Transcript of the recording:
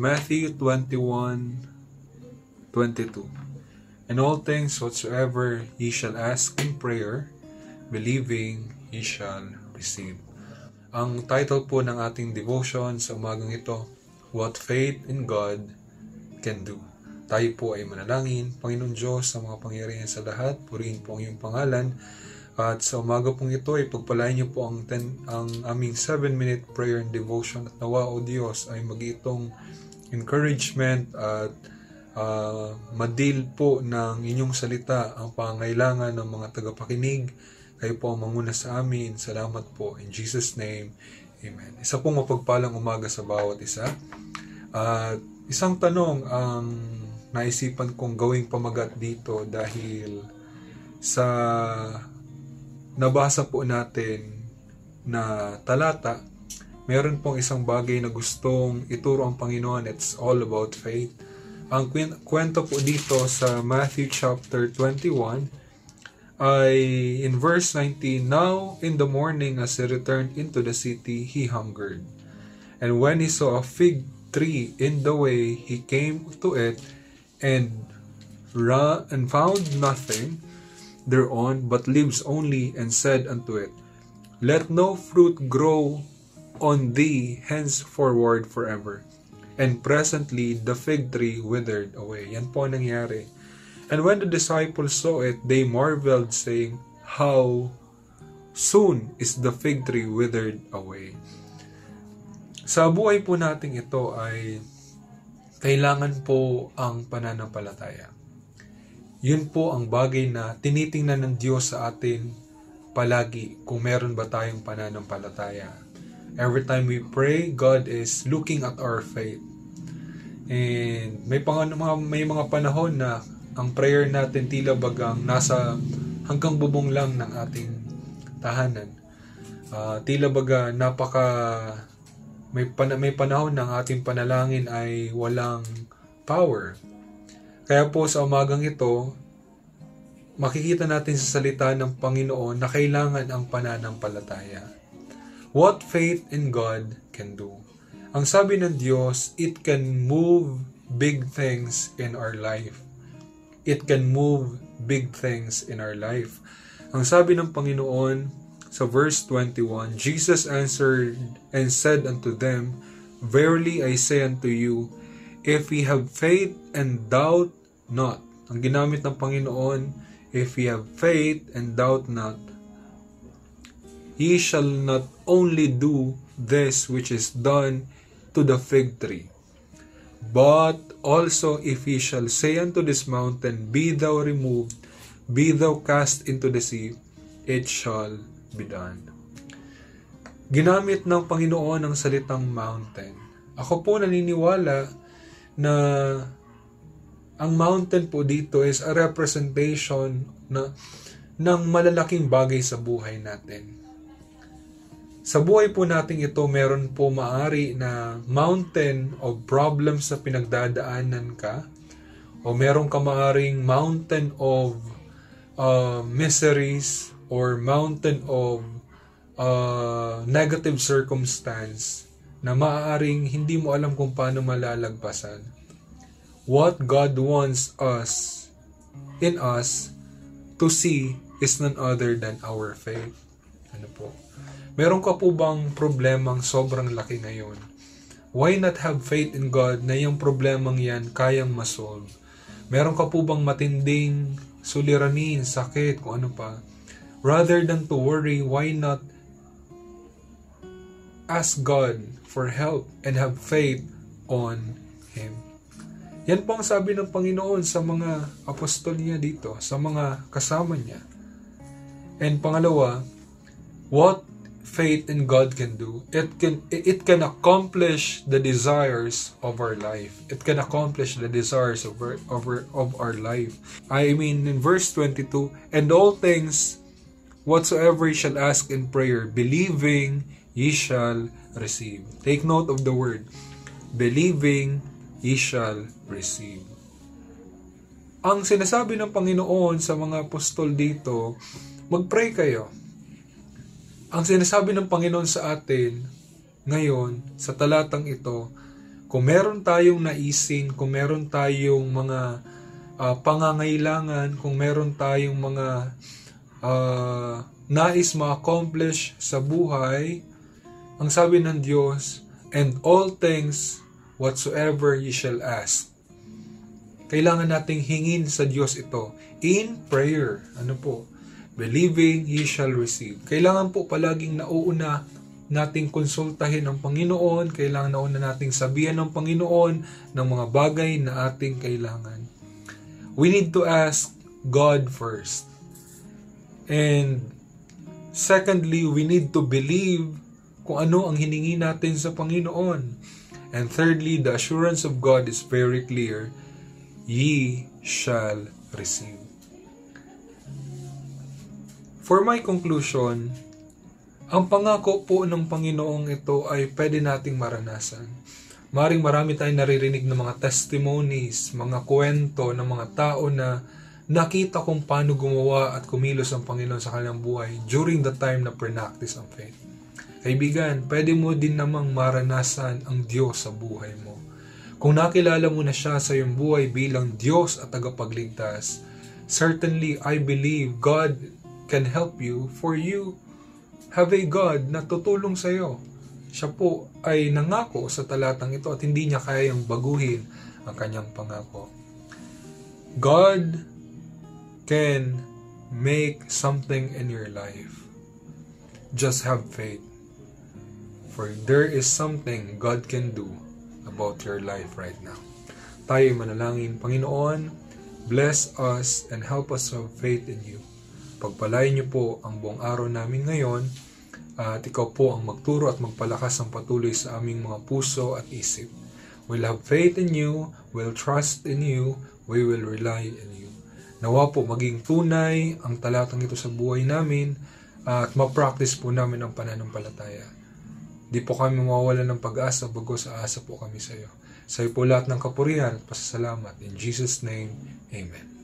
Matthew 21:22. In all things whatsoever ye shall ask in prayer, believing ye shall receive. Ang title po ng ating devotion sa umagang ito, What Faith in God Can Do. Tayo po ay manalangin. Panginoon Diyos, sa mga pangyarihan sa lahat, purihin po ang iyong pangalan. At sa umaga pong ito ay pagpalain niyo po ang aming 7-minute prayer and devotion. At nawa, O Diyos, ay mag-itong encouragement at madil po ng inyong salita ang pangailangan ng mga tagapakinig. Kayo po ang manguna sa amin. Salamat po. In Jesus' name, Amen. Isa pong mapagpalang umaga sa bawat isa. At isang tanong ang naisipan kong gawing pamagat dito dahil sa nabasa po natin na talata, meron pong isang bagay na gustong ituro ang Panginoon. It's all about faith. Ang kwento po dito sa Matthew chapter 21 ay in verse 19, Now in the morning as he returned into the city, he hungered. And when he saw a fig tree in the way, he came to it and found nothing thereon but leaves only, and said unto it, Let no fruit grow on thee henceforward forever. And presently the fig tree withered away. Yan po ang nangyari. And when the disciples saw it, they marveled, saying, How soon is the fig tree withered away? Sa buhay po natin ito ay kailangan po ang pananampalataya. Yun po ang bagay na tinitingnan ng Diyos sa atin palagi kung meron ba tayong pananampalataya. Every time we pray, God is looking at our faith. And may mga panahon na ang prayer natin tila bagang nasa hanggang bubong lang ng ating tahanan. Tila baga may panahon ng ating panalangin ay walang power. Kaya po sa umagang ito, makikita natin sa salita ng Panginoon na kailangan ang pananampalataya. What faith in God can do. Ang sabi ng Diyos, it can move big things in our life. It can move big things in our life. Ang sabi ng Panginoon sa verse 21, Jesus answered and said unto them, Verily I say unto you, if ye have faith and doubt not. Ang ginamit ng Panginoon, if ye have faith and doubt not, ye shall not only do this which is done to the fig tree, but also if ye shall say unto this mountain, Be thou removed, be thou cast into the sea, it shall be done. Ginamit ng Panginoon ang salitang mountain. Ako po naniniwala na ang mountain po dito is a representation ng malalaking bagay sa buhay natin. Sa buhay po natin ito, meron po maari na mountain of problems na pinagdadaanan ka, o meron ka maaring mountain of miseries or mountain of negative circumstance na maaaring hindi mo alam kung paano malalagpasan. What God wants in us to see is none other than our faith. Ano po? Meron ka po bang problemang sobrang laki ngayon? Why not have faith in God na yung problemang yan kayang masolve? Meron ka po bang matinding suliranin, sakit, kung ano pa? Rather than to worry, why not ask God for help and have faith on Him? Yan po ang sabi ng Panginoon sa mga apostol niya dito, sa mga kasama niya. And pangalawa, what faith in God can do, it can accomplish the desires of our life. It can accomplish the desires of our life. I mean, in verse 22, and all things whatsoever ye shall ask in prayer, believing ye shall receive. Take note of the word, believing ye shall receive. Ang sinasabi ng Panginoon sa mga apostol dito, mag-pray kayo. Ang sinasabi ng Panginoon sa atin ngayon, sa talatang ito, Kung meron tayong naisin, kung meron tayong mga pangangailangan, kung meron tayong mga nais ma-accomplish sa buhay, ang sabi ng Diyos, and all things whatsoever ye shall ask. Kailangan nating hingin sa Diyos ito in prayer. Believing ye shall receive. Kailangan po palaging nauuna nating konsultahin ang Panginoon, kailangan nauna nating sabihan ng Panginoon ng mga bagay na ating kailangan. We need to ask God first. And secondly, we need to believe kung ano ang hiningi natin sa Panginoon. And thirdly, the assurance of God is very clear. Ye shall receive. For my conclusion, ang pangako po ng Panginoong ito ay pwede nating maranasan. Maring marami tayong naririnig ng mga testimonies, mga kwento ng mga tao na nakita kung paano gumawa at kumilos ang Panginoon sa kanilang buhay during the time na practice ang faith. Kaibigan, pwede mo din namang maranasan ang Diyos sa buhay mo. Kung nakilala mo na siya sa iyong buhay bilang Diyos at tagapagligtas, certainly I believe God can help you, for you have a God na tutulong sa iyo. Siya po ay nangako sa talatang ito at hindi niya kayang baguhin ang kanyang pangako. God can make something in your life. Just have faith. For there is something God can do about your life right now. Tayo manalangin. Panginoon, bless us and help us to have faith in you. Pagpalain niyo po ang buong araw namin ngayon at ikaw po ang magturo at magpalakas ng patuloy sa aming mga puso at isip. We'll have faith in you, we'll trust in you, we will rely in you. Nawa po maging tunay ang talatang ito sa buhay namin at ma-practice po namin ang pananampalataya. Di po kami mawawalan ng pag-asa, bagos sa asa po kami sa iyo. Sa iyo po lahat ng kapurihan at pasasalamat. In Jesus' name, Amen.